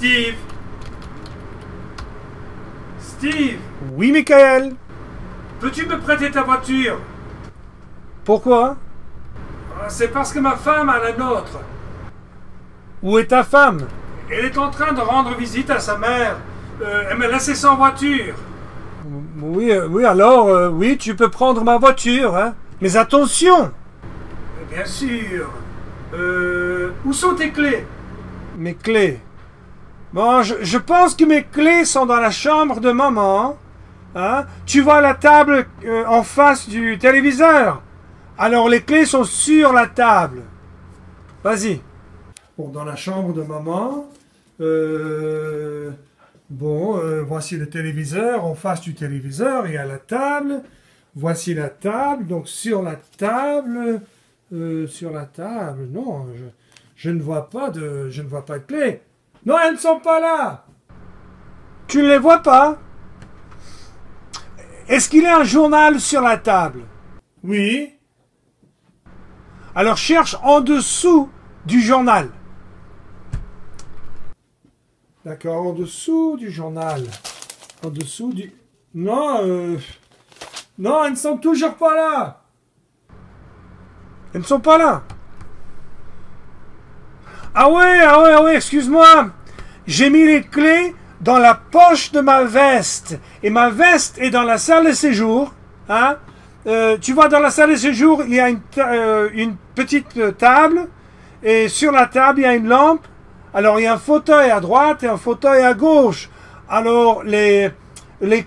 Steve? Steve, Oui, Michael. peux-tu me prêter ta voiture? Pourquoi? C'est parce que ma femme a la nôtre. Où est ta femme? Elle est en train de rendre visite à sa mère. Elle m'a laissé sans voiture. Oui, oui, alors, oui, tu peux prendre ma voiture, hein. Mais attention! Bien sûr. Où sont tes clés? Mes clés. Bon, je pense que mes clés sont dans la chambre de maman. Hein? Tu vois la table en face du téléviseur. Alors les clés sont sur la table. Vas-y. Bon, dans la chambre de maman. Voici le téléviseur. En face du téléviseur, il y a la table. Voici la table. Donc sur la table, non, je ne vois pas de clés. Non, elles ne sont pas là. Tu ne les vois pas? Est-ce qu'il y a un journal sur la table? Oui. Alors cherche en dessous du journal. D'accord, en dessous du journal. En dessous du... Non, non, elles ne sont toujours pas là. Elles ne sont pas là. Ah ouais, excuse-moi. J'ai mis les clés dans la poche de ma veste. Et ma veste est dans la salle de séjour. Hein? Tu vois, dans la salle de séjour, il y a une petite table. Et sur la table, il y a une lampe. Alors, il y a un fauteuil à droite et un fauteuil à gauche. Alors, les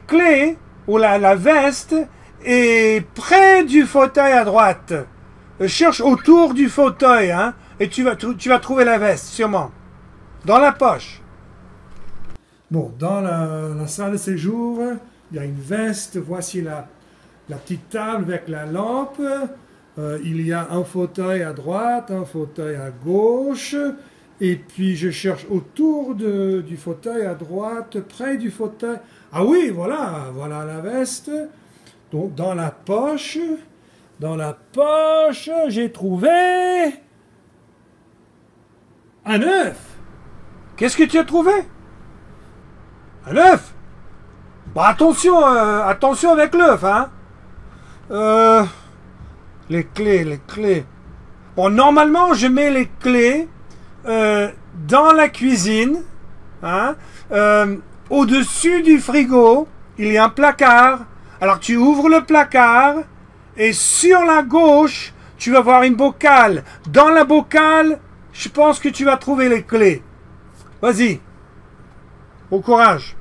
clés ou la veste est près du fauteuil à droite. Cherche autour du fauteuil, hein, et tu vas trouver la veste, sûrement. Dans la poche. Bon, dans la salle de séjour, il y a une veste. Voici la petite table avec la lampe. Il y a un fauteuil à droite, un fauteuil à gauche. Et puis, je cherche autour du fauteuil à droite, près du fauteuil. Ah oui, voilà la veste. Donc, dans la poche, j'ai trouvé un œuf. Qu'est-ce que tu as trouvé? Un œuf? Bah, attention avec l'œuf, hein. Les clés. Bon, normalement, je mets les clés dans la cuisine, hein, au-dessus du frigo, il y a un placard. Alors tu ouvres le placard et sur la gauche, tu vas voir une bocale. Dans la bocale, je pense que tu vas trouver les clés. Vas-y. Bon courage.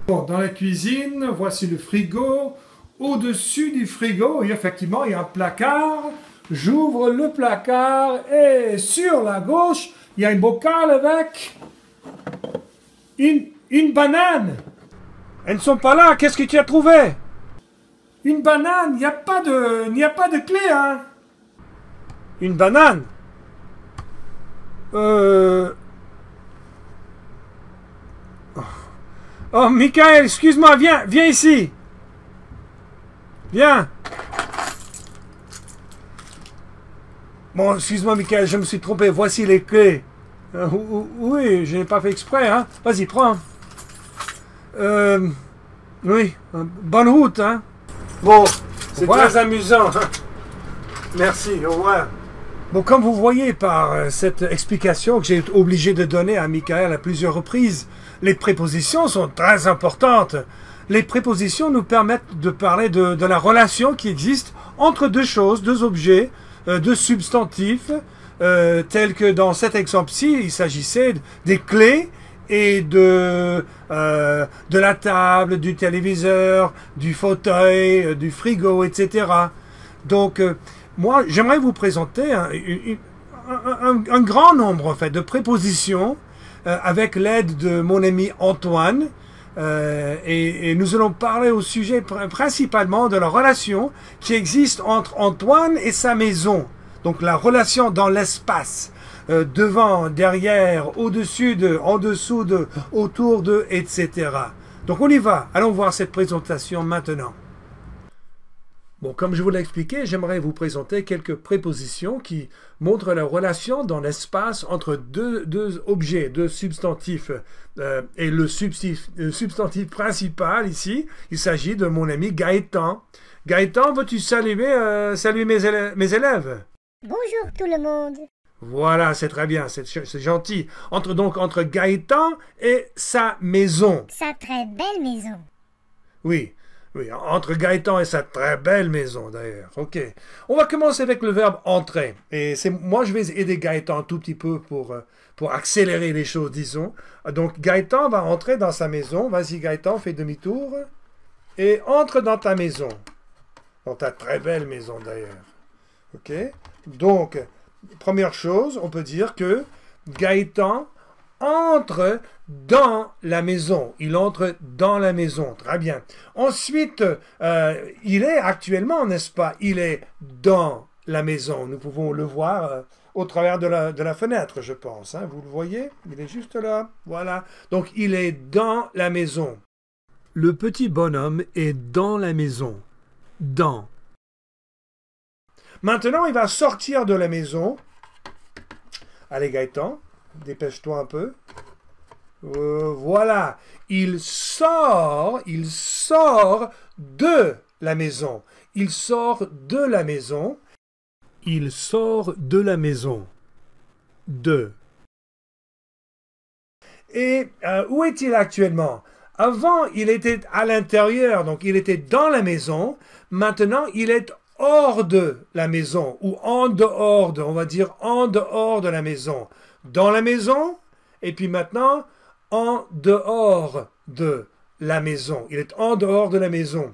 Bon, dans la cuisine, voici le frigo. Au-dessus du frigo, effectivement, il y a un placard. J'ouvre le placard et sur la gauche, il y a une bocale avec une banane. Elles ne sont pas là. Qu'est-ce que tu as trouvé? Une banane. Il n'y a pas de clé, hein. Une banane. Oh, Michael, excuse-moi. Viens ici. Viens. Bon, excuse-moi, Michael, je me suis trompé. Voici les clés. Oui, je n'ai pas fait exprès, hein. Vas-y, prends. Oui, bonne route, hein. Bon, c'est très amusant. Merci, au revoir. Bon, comme vous voyez par cette explication que j'ai été obligé de donner à Michael à plusieurs reprises, les prépositions sont très importantes. Les prépositions nous permettent de parler de la relation qui existe entre deux choses, deux objets, deux substantifs, tels que dans cet exemple-ci, il s'agissait des clés et de la table, du téléviseur, du fauteuil, du frigo, etc. Donc, moi, j'aimerais vous présenter un grand nombre en fait, de prépositions avec l'aide de mon ami Antoine. Et nous allons parler au sujet principalement de la relation qui existe entre Antoine et sa maison. Donc la relation dans l'espace, devant, derrière, au-dessus de, en dessous de, autour de, etc. Donc on y va. Allons voir cette présentation maintenant. Bon, comme je vous l'ai expliqué, j'aimerais vous présenter quelques prépositions qui montrent la relation dans l'espace entre deux objets, deux substantifs. Et le substantif principal ici, il s'agit de mon ami Gaëtan. Gaëtan, veux-tu saluer mes élèves? Bonjour tout le monde. Voilà, c'est très bien, c'est gentil. Entre Gaëtan et sa maison. Sa très belle maison. Oui. Oui, entre Gaëtan et sa très belle maison, d'ailleurs. OK. On va commencer avec le verbe entrer. Et moi, je vais aider Gaëtan un tout petit peu pour accélérer les choses, disons. Donc, Gaëtan va entrer dans sa maison. Vas-y, Gaëtan, fais demi-tour. Et entre dans ta maison. Dans ta très belle maison, d'ailleurs. OK. Donc, première chose, on peut dire que Gaëtan entre dans la maison. Il entre dans la maison. Très bien. Ensuite, il est actuellement, n'est-ce pas? Il est dans la maison. Nous pouvons le voir au travers de la fenêtre, je pense. Hein. Vous le voyez? Il est juste là. Voilà. Donc, il est dans la maison. Le petit bonhomme est dans la maison. Dans. Maintenant, il va sortir de la maison. Allez, Gaëtan. Dépêche-toi un peu. Voilà. Il sort de la maison. Il sort de la maison. Il sort de la maison. De. Et où est-il actuellement? Avant, il était à l'intérieur, donc il était dans la maison. Maintenant, il est hors de la maison, ou en dehors de, on va dire en dehors de la maison. Dans la maison, et puis maintenant, en dehors de la maison. Il est en dehors de la maison.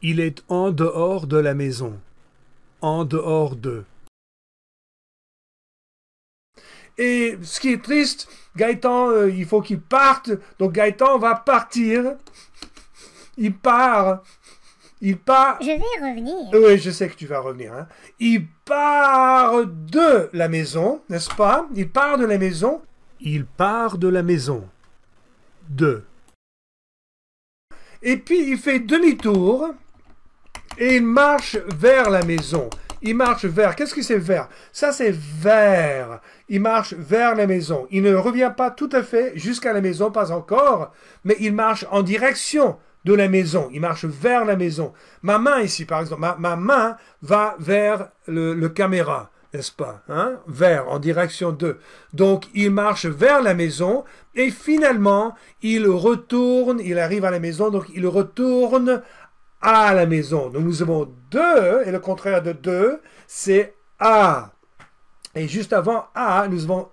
Il est en dehors de la maison. En dehors de. Et ce qui est triste, Gaëtan, il faut qu'il parte. Donc Gaëtan va partir. Il part. Il part. Je vais revenir. Oui, je sais que tu vas revenir. Hein. Il part de la maison, n'est-ce pas? Il part de la maison. Il part de la maison. De. Et puis il fait demi-tour et il marche vers la maison. Il marche vers. Qu'est-ce que c'est vers? Ça, c'est vers. Il marche vers la maison. Il ne revient pas tout à fait jusqu'à la maison, pas encore, mais il marche en direction de la maison. Il marche vers la maison. Ma main ici, par exemple, ma main va vers le caméra, n'est-ce pas? Hein? Vers, en direction de. Donc, il marche vers la maison et finalement, il retourne, il arrive à la maison, donc il retourne à la maison. Donc, nous avons de, et le contraire de de, c'est à. Et juste avant à, nous avons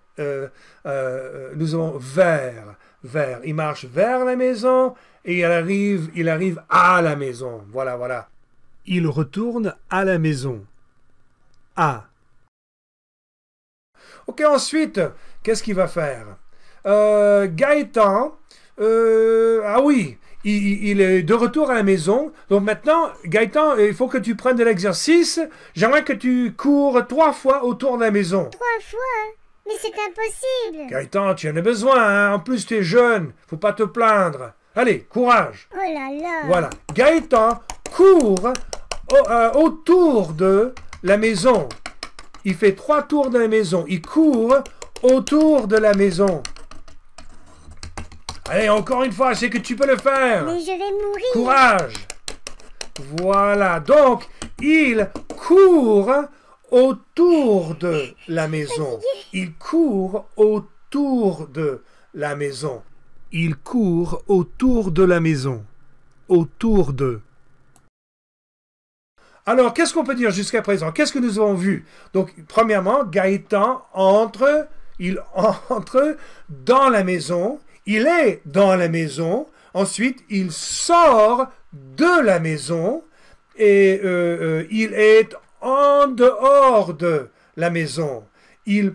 vers. Vers. Il marche vers la maison et il arrive à la maison. Voilà, voilà. Il retourne à la maison. À. Ok, ensuite, qu'est-ce qu'il va faire? Gaëtan, ah oui, il est de retour à la maison. Donc maintenant, Gaëtan, il faut que tu prennes de l'exercice. J'aimerais que tu cours 3 fois autour de la maison. 3 fois? Mais c'est impossible. Gaëtan, tu en as besoin, hein? En plus tu es jeune, faut pas te plaindre. Allez, courage. Oh là là. Voilà, Gaëtan court autour de la maison. Il fait 3 tours de la maison. Il court autour de la maison. Allez, encore une fois, c'est que tu peux le faire. Mais je vais mourir. Courage. Voilà, donc il court autour de la maison. Il court autour de la maison. Il court autour de la maison. Autour de. Alors, qu'est-ce qu'on peut dire jusqu'à présent? Qu'est-ce que nous avons vu? Donc, premièrement, Gaëtan entre, il entre dans la maison. Il est dans la maison. Ensuite, il sort de la maison. Et il est en dehors de la maison. Il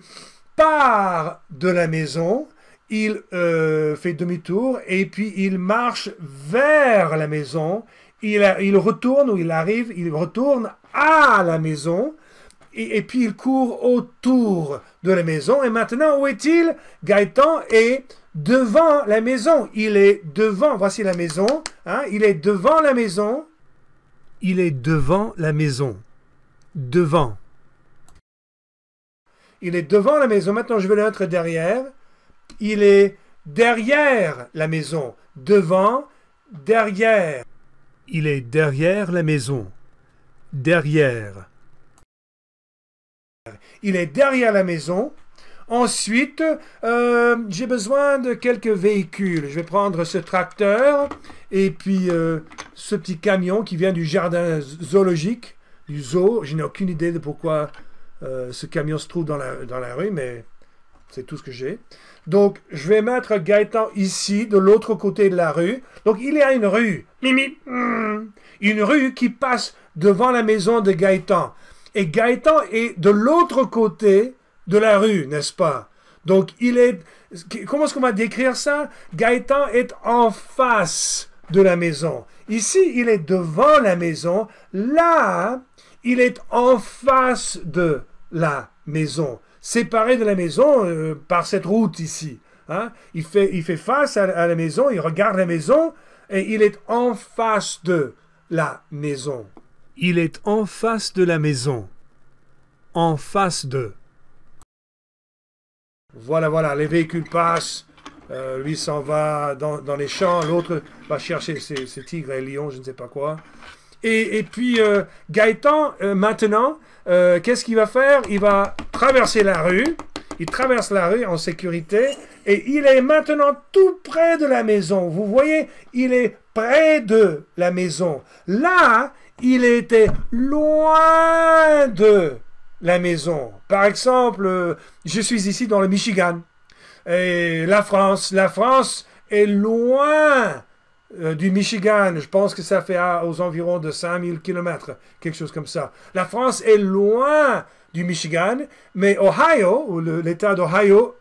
part de la maison, il fait demi-tour et puis il marche vers la maison. Il retourne, ou il arrive, il retourne à la maison et puis il court autour de la maison. Et maintenant, où est-il? Gaëtan est devant la maison. Il est devant, voici la maison, hein, il est devant la maison. Il est devant la maison. Devant. Il est devant la maison. Maintenant, je vais le mettre derrière. Il est derrière la maison. Devant, derrière. Il est derrière la maison. Derrière. Il est derrière la maison. Ensuite, j'ai besoin de quelques véhicules. Je vais prendre ce tracteur et puis ce petit camion qui vient du jardin zoologique, du zoo. Je n'ai aucune idée de pourquoi ce camion se trouve dans la rue, mais c'est tout ce que j'ai. Donc, je vais mettre Gaëtan ici, de l'autre côté de la rue. Donc, il y a une rue. Mimi. Une rue qui passe devant la maison de Gaëtan. Et Gaëtan est de l'autre côté de la rue, n'est-ce pas? Donc, il est... Comment est-ce qu'on va décrire ça? Gaëtan est en face de la maison. Ici, il est devant la maison. Là, il est en face de la maison. Séparé de la maison par cette route ici. Hein? Il fait face à la maison, il regarde la maison et il est en face de la maison. Il est en face de la maison. En face de. Voilà, voilà, les véhicules passent. Lui s'en va dans les champs. L'autre va chercher ses tigres et lions, je ne sais pas quoi. Et puis, Gaëtan, maintenant, qu'est-ce qu'il va faire? Il va traverser la rue. Il traverse la rue en sécurité. Et il est maintenant tout près de la maison. Vous voyez, il est près de la maison. Là, il était loin de la maison. Par exemple, je suis ici dans le Michigan. Et la France est loin du Michigan. Je pense que ça fait aux environs de 5000 km, quelque chose comme ça. La France est loin du Michigan, mais Ohio, ou l'État d'Ohio,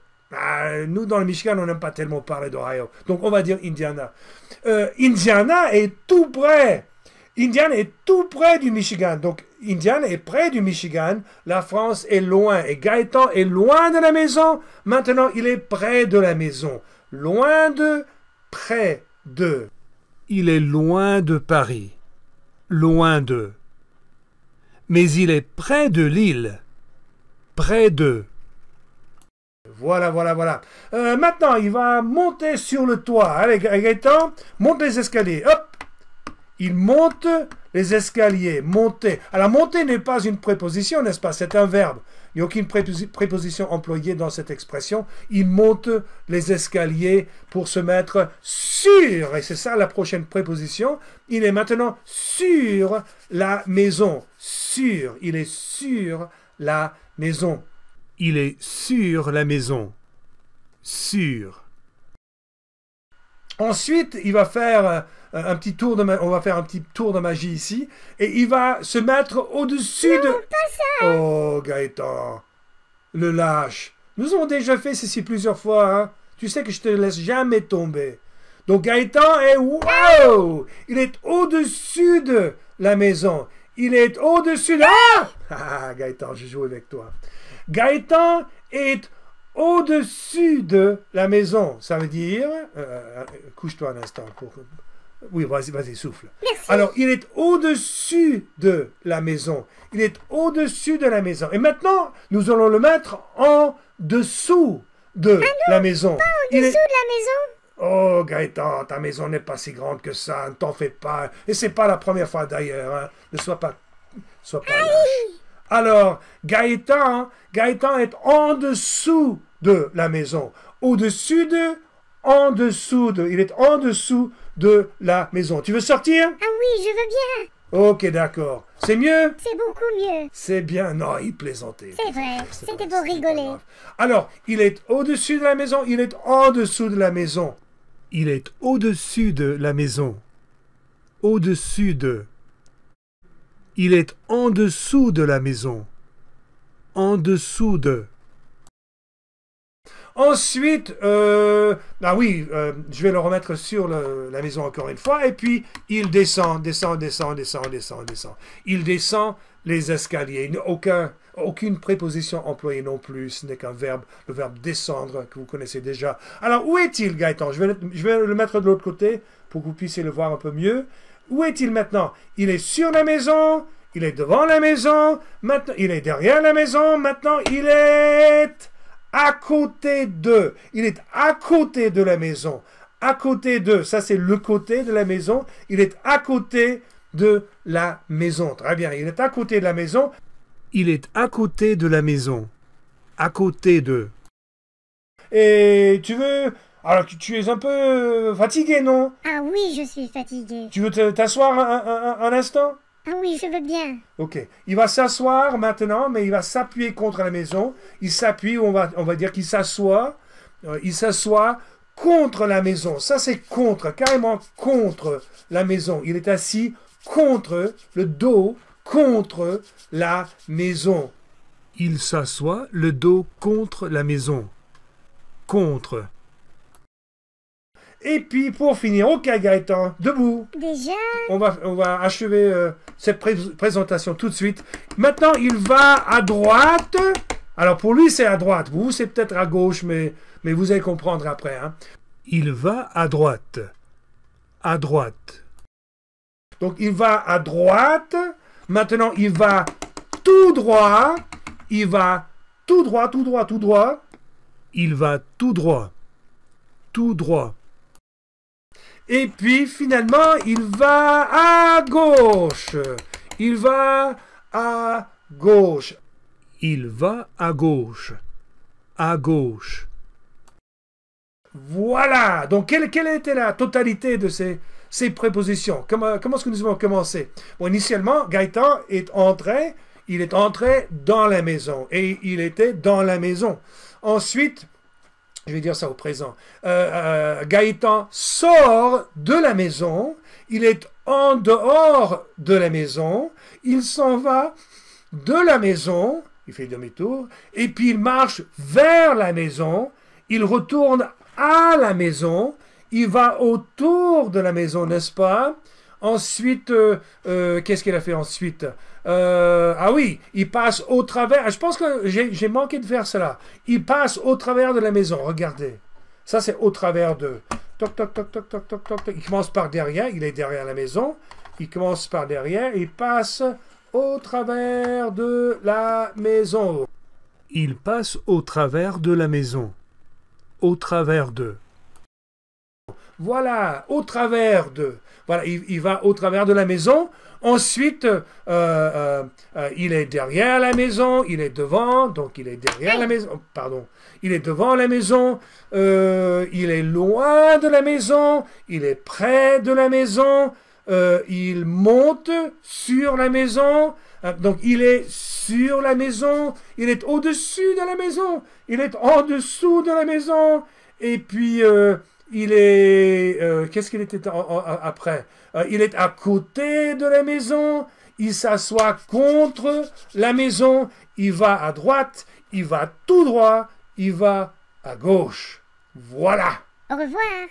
nous dans le Michigan, on n'aime pas tellement parler d'Ohio. Donc on va dire Indiana. Indiana est tout près. Indiana est tout près du Michigan. Donc Indiana est près du Michigan. La France est loin. Et Gaëtan est loin de la maison. Maintenant, il est près de la maison. Loin de, près de. Il est loin de Paris. Loin de. Mais il est près de l'île. Près de. Voilà, voilà, voilà. Maintenant, il va monter sur le toit. Allez, Gaëtan, monte les escaliers. Hop! Il monte les escaliers. Monter. Alors, monter n'est pas une préposition, n'est-ce pas? C'est un verbe. Il n'y a aucune préposition employée dans cette expression. Il monte les escaliers pour se mettre sur. Et c'est ça la prochaine préposition. Il est maintenant sur la maison. Sur. Il est sur la maison. Il est sur la maison. Sur. Ensuite, il va faire un petit tour de on va faire un petit tour de magie ici et il va se mettre au-dessus de. Pas ça. Oh, Gaëtan, le lâche. Nous avons déjà fait ceci plusieurs fois. Hein? Tu sais que je te laisse jamais tomber. Donc Gaëtan est wow. Il est au-dessus de la maison. Il est au-dessus de. Ah, Gaëtan, je joue avec toi. Gaëtan est au-dessus de la maison. Ça veut dire... couche-toi un instant. Oui, vas-y, souffle. Merci. Alors, il est au-dessus de la maison. Il est au-dessus de la maison. Et maintenant, nous allons le mettre en dessous de la maison. Pas en dessous de la maison. Oh, Gaëtan, ta maison n'est pas si grande que ça. Ne t'en fais pas. Et c'est pas la première fois d'ailleurs. Hein. Ne sois pas lâche. Alors, Gaëtan est en dessous de la maison. Au-dessus de, en dessous de. Il est en dessous de la maison. Tu veux sortir? Ah oui, je veux bien. Ok, d'accord. C'est mieux? C'est beaucoup mieux. C'est bien. Non, il plaisantait. C'est vrai, c'était pour rigoler. Alors, il est au-dessus de la maison, il est en dessous de la maison. Il est au-dessus de la maison. Au-dessus de. Il est en dessous de la maison. En dessous de. Ensuite, je vais le remettre sur la maison encore une fois. Et puis, il descend. Il descend les escaliers. Aucune préposition employée non plus. Ce n'est qu'un verbe, le verbe descendre, que vous connaissez déjà. Alors, où est-il, Gaëtan? Je vais le mettre de l'autre côté pour que vous puissiez le voir un peu mieux. Où est-il maintenant? Il est sur la maison, il est devant la maison, maintenant il est derrière la maison, maintenant il est à côté de. Il est à côté de la maison. À côté de, ça c'est le côté de la maison. Il est à côté de la maison. Très bien, il est à côté de la maison. Il est à côté de la maison. À côté de. Et tu veux... Alors, tu es un peu fatigué, non? Ah oui, je suis fatiguée. Tu veux t'asseoir un instant? Ah oui, je veux bien. Ok. Il va s'asseoir maintenant, mais il va s'appuyer contre la maison. Il s'appuie, on va dire qu'il s'assoit. Il s'assoit contre la maison. Ça, c'est contre, carrément contre la maison. Il est assis contre le dos, contre la maison. Il s'assoit le dos contre la maison. Contre. Et puis, pour finir, ok Gaëtan, debout. Déjà? On va achever cette présentation tout de suite. Maintenant, il va à droite. Alors, pour lui, c'est à droite. Vous, c'est peut-être à gauche, mais vous allez comprendre après. Hein. Il va à droite. À droite. Donc, il va à droite. Maintenant, il va tout droit. Il va tout droit, tout droit, tout droit. Il va tout droit. Tout droit. Et puis, finalement, il va à gauche. Il va à gauche. Il va à gauche. À gauche. Voilà. Donc, quelle était la totalité de ces prépositions? Comment est-ce que nous avons commencé? Bon, initialement, Gaëtan est entré. Il est entré dans la maison. Et il était dans la maison. Ensuite... Je vais dire ça au présent. Gaëtan sort de la maison. Il est en dehors de la maison. Il s'en va de la maison. Il fait demi-tour. Et puis il marche vers la maison. Il retourne à la maison. Il va autour de la maison, n'est-ce pas? Ensuite, qu'est-ce qu'il a fait ensuite? Ah oui, il passe au travers. Je pense que j'ai manqué de faire cela. Il passe au travers de la maison. Regardez. Ça, c'est au travers de... Toc, toc, toc, toc, toc, toc, toc, toc. Il commence par derrière. Il est derrière la maison. Il commence par derrière. Il passe au travers de la maison. Il passe au travers de la maison. Au travers de... Voilà, au travers de... Voilà, il va au travers de la maison. Ensuite, il est derrière la maison, il est devant, donc il est derrière la maison, pardon, il est devant la maison, il est loin de la maison, il est près de la maison, il monte sur la maison, donc il est sur la maison, il est au-dessus de la maison, il est en dessous de la maison, et puis... il est... qu'est-ce qu'il était après? Il est à côté de la maison. Il s'assoit contre la maison. Il va à droite. Il va tout droit. Il va à gauche. Voilà. Au revoir.